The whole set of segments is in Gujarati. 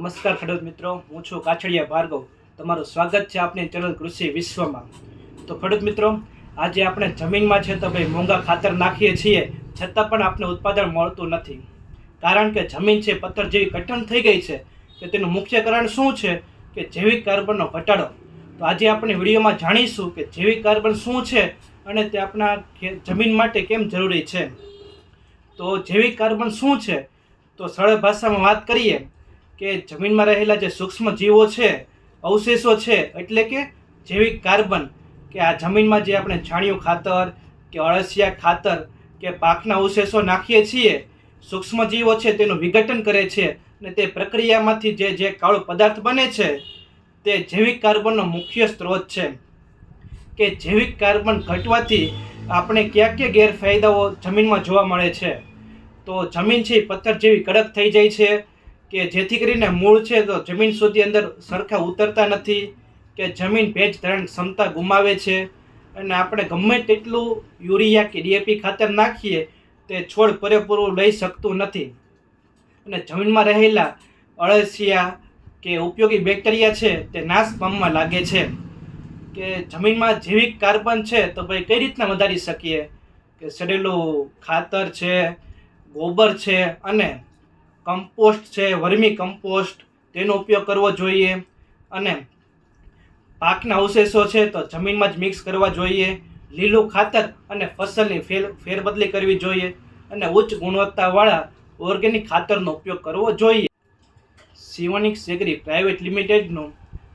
નમસ્કાર ખેડૂત મિત્રો, હું છું કાછડિયા ભાર્ગવ. તમારું સ્વાગત છે આપણી ચેનલ કૃષિ વિશ્વમાં. તો ખેડૂત મિત્રો, આજે આપણે જમીનમાં છે તો ભાઈ મોંઘા ખાતર નાખીએ છીએ, છતાં પણ આપણે ઉત્પાદન મળતું નથી. કારણ કે જમીન છે પથ્થર જેવી કઠણ થઈ ગઈ છે. કે તેનું મુખ્ય કારણ શું છે? કે જૈવિક કાર્બનનો ઘટાડો. તો આજે આપણે વિડીયોમાં જાણીશું કે જૈવિક કાર્બન શું છે અને તે આપણા જમીન માટે કેમ જરૂરી છે. તો જૈવિક કાર્બન શું છે? તો સરળ ભાષામાં વાત કરીએ કે જમીનમાં રહેલા જે સૂક્ષ્મ જીવો છે, અવશેષો છે, એટલે કે જૈવિક કાર્બન, કે આ જમીનમાં જે આપણે છાણિયું ખાતર કે અળસિયા ખાતર કે પાકના અવશેષો નાખીએ છીએ, સૂક્ષ્મ જીવો છે તેનું વિઘટન કરે છે અને તે પ્રક્રિયામાંથી જે કાળો પદાર્થ બને છે તે જૈવિક કાર્બનનો મુખ્ય સ્ત્રોત છે. કે જૈવિક કાર્બન ઘટવાથી આપણે કયા કયા ગેરફાયદાઓ જમીનમાં જોવા મળે છે. તો જમીન છે પથ્થર જેવી કડક થઈ જાય છે, કે જેથી કરીને મૂળ છે તો જમીન સુધી અંદર સરખા ઉતરતા નથી, કે જમીન ભેજ ધારણ ક્ષમતા ગુમાવે છે અને આપણે ગમે તેટલું યુરિયા કે ડીએપી ખાતર નાખીએ તે છોડ પૂરેપૂરું લઈ શકતું નથી. અને જમીનમાં રહેલા અળસિયા કે ઉપયોગી બેક્ટેરિયા છે તે નાશ પામવા લાગે છે. કે જમીનમાં જૈવિક કાર્બન છે તો ભાઈ કઈ રીતના વધારી શકીએ? કે સડેલું ખાતર છે, ગોબર છે અને કમ્પોસ્ટ છે, વર્મી કમ્પોસ્ટ, તેનો ઉપયોગ કરવો જોઈએ. અને પાકના અવશેષો છે તો જમીનમાં જ મિક્સ કરવા જોઈએ. લીલું ખાતર અને ફસલની ફેરબદલી કરવી જોઈએ અને ઉચ્ચ ગુણવત્તાવાળા ઓર્ગેનિક ખાતરનો ઉપયોગ કરવો જોઈએ. સિવોનિક્સ એગ્રી પ્રાઇવેટ લિમિટેડનું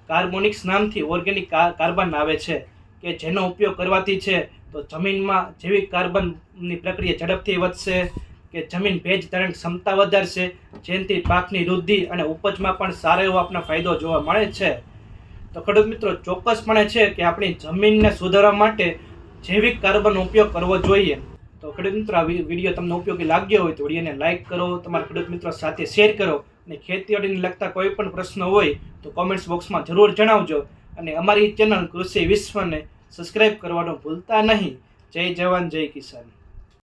કાર્બોનિક્સ નામથી ઓર્ગેનિક કાર્બન આવે છે, કે જેનો ઉપયોગ કરવાથી છે તો જમીનમાં જૈવિક કાર્બનની પ્રક્રિયા ઝડપથી વધશે, કે જમીન ભેજ ધારણ ક્ષમતા વધારશે, જેનાથી પાકની વૃદ્ધિ અને ઉપજમાં પણ સારો એવો આપણને ફાયદો જોવા મળે છે. તો ખેડૂત મિત્રો, ચોક્કસપણે છે કે આપણી જમીનને સુધારવા માટે જૈવિક કાર્બનનો ઉપયોગ કરવો જોઈએ. તો ખેડૂત મિત્રો, આ વિડીયો તમને ઉપયોગી લાગ્યો હોય તો વિડીયોને લાઇક કરો, તમારા ખેડૂત મિત્રો સાથે શેર કરો અને ખેતીવાડીને લગતા કોઈ પણ પ્રશ્ન હોય તો કોમેન્ટ્સ બોક્સમાં જરૂર જણાવજો. અને અમારી ચેનલ કૃષિ વિશ્વને સબસ્ક્રાઈબ કરવાનું ભૂલતા નહીં. જય જવાન, જય કિસાન.